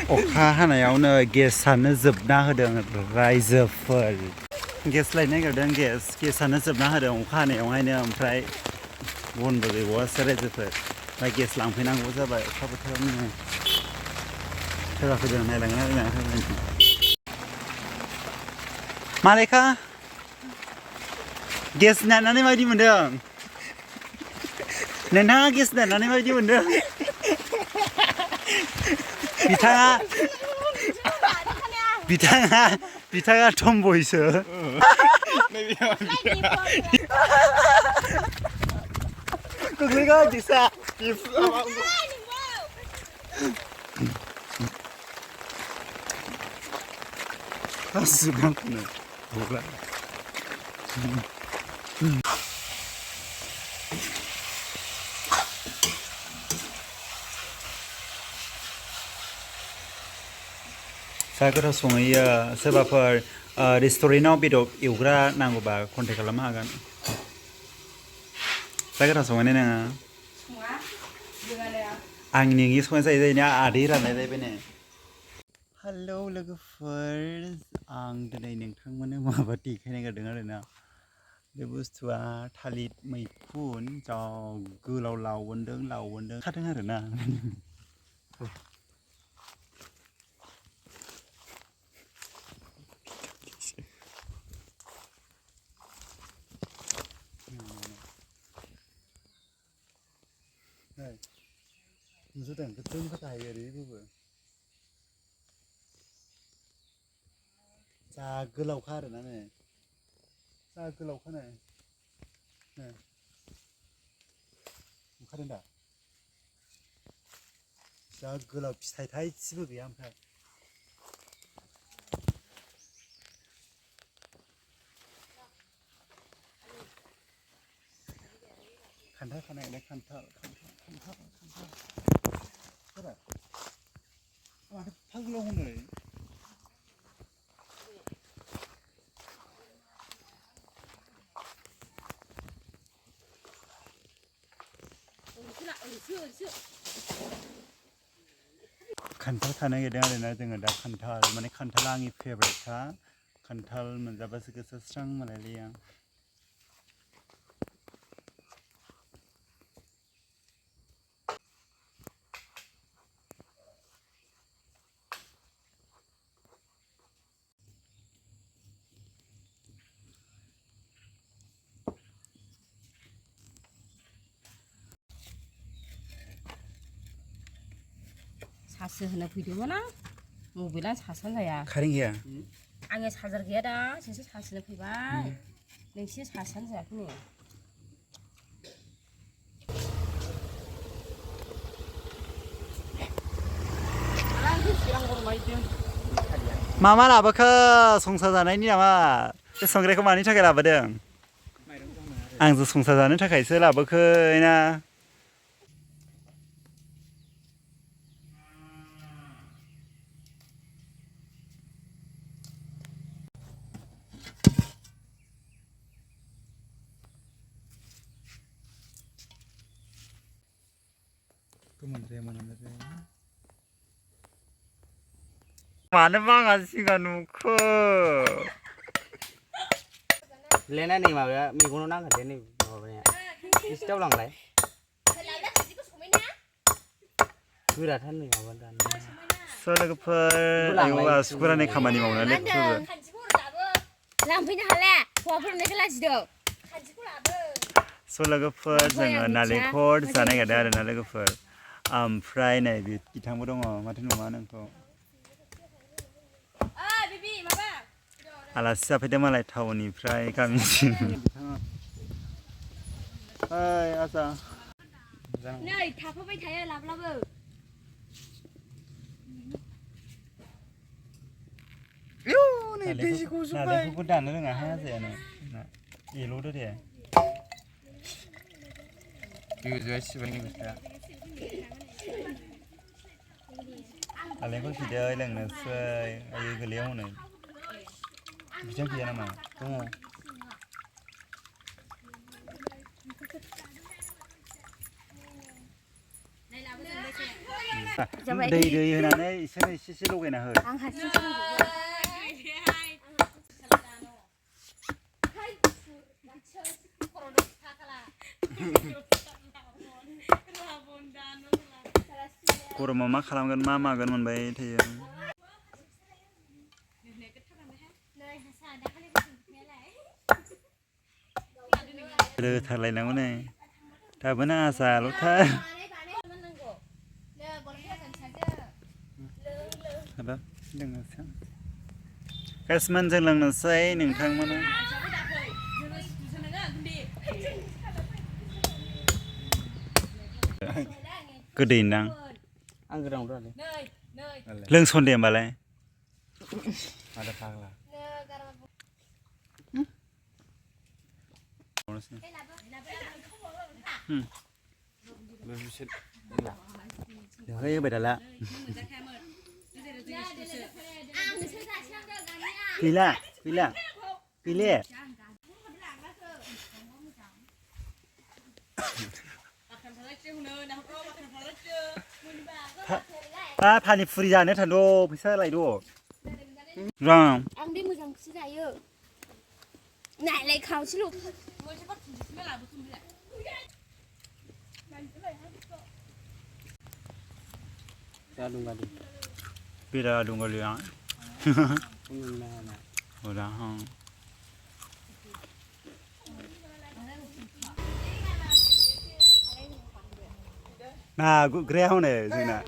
अखा हानायावनो गेसानो जोबना होदों रायजोफोर गेस लायनो नागिरदों गेसानो जोबना होदों अखा हानायावहायनो ओमफ्राय बनबो गैबावासो रायजोफोर ओमफ्राय गेस लांफैनांगौ जाबाय अखा बोथोरावनो सोरबा फैदों नायलांना नायलाङाखै मालेखा गेस नायनानै माबायदि मोनदों नोंथाङा गेस नायनानै माबायदि मोनदों बिथाङा टम्बयसो गोग्लैगोन दिसा गासिबो गला सा गोथाव संहैयो सोरबाफोर रेस्टुरेन्टआव बेदर एवग्रा नांगौबा कन्टेक्ट खालामनो हागोन सा गोथाव संहैनाय नोङो आं नोंनि संनाय जायोना आदै रानलायलायबाय नो हेलौ लोगोफोर आं दिनै नोंथांमोननो माबा देखायनो नागिरदों आरोना बे बुस्थुआ थालिर मैखुन जा गोलाव लावबोन्दों खादों आरोना नुदों गोदोनिफ्राय गाहायो ओरैबो जा गोलावखा आरोना नै जा गोलावखा नै ओंखारदों दा जा गोलाव फिथाइ थाइसेबो गैया ओमफ्राय खान्थाल खानायलाय खान्थाल सोरा माथो एफा गोलाव हनै खान्थाल खानो नागिरदों आरोना जोङो दा खान्थाल माने खान्थाला आंनि फेभरेटखा खान्थाल मोनजाबासो गोसो स्रां मोनलायलायो आं सार्ज होनो फैदोंमोन आं मबाइला सार्जआनो जाया कारेन्ट गैया आंनिया चार्जार गैया दा नोंसो सार्ज होनो फैबाय नोंसो सार्जआनो जायाखै नै मामा लाबोखो संसार जानायनि नामा बे संग्रायखौ मानि थाखाय लाबोदों आंजों संसार जानो थाखायसो लाबोखै ना मानो बाङासिगा नुखो लेना नै माबाया मेगनाव नांगोन दे नै माबाया इस्टाव लांलाय गोराथार नै माबा दानो लोगोफोर आयौ सुकुरानि खामानि मावनानै लांफैनो हाला हौवाफोरनिखौ लाजिदों लोगोफोर जोङो नालेंखर जानो नागिरदों आरोना लोगोफोर ओमफ्राय नै बिथांबो दङ माथो नुवा नोंखौ आलासि जाफैदों मालाय टाउननिफ्राय गामिसिम ओइ आसा नै थाफाबाय थायो लाब्लाबो नालेंखरखौ दानो रोङाहाय आजायानो एल'दो दे गोजौआ सिबायनि बुस्थुआ नालेंखर बिदै लोंनोसै आयै गोलैया हनै बिदिनो गैया नामा दङ दै होनानै एसे लगायना हो आं हारसिं गरमाव मा खालामगोन मा मागोन मोनबाय थायो रोथारलायनांगौ नै दाबो नाङा जाल'थार गासमोनजों लोंनोसै नोंथांमोना गोदैदां आं गोदाव दं लोंसनदे होमबालाय ada pagla ฮ้ยไปได้ละปีเล่파니 프리자네 탄도 비싸 라이도 랑 आं बे मोजांसो जायो नायलाय खावसै लु gadung beda dunggal ya mana udah nah gue grehone sini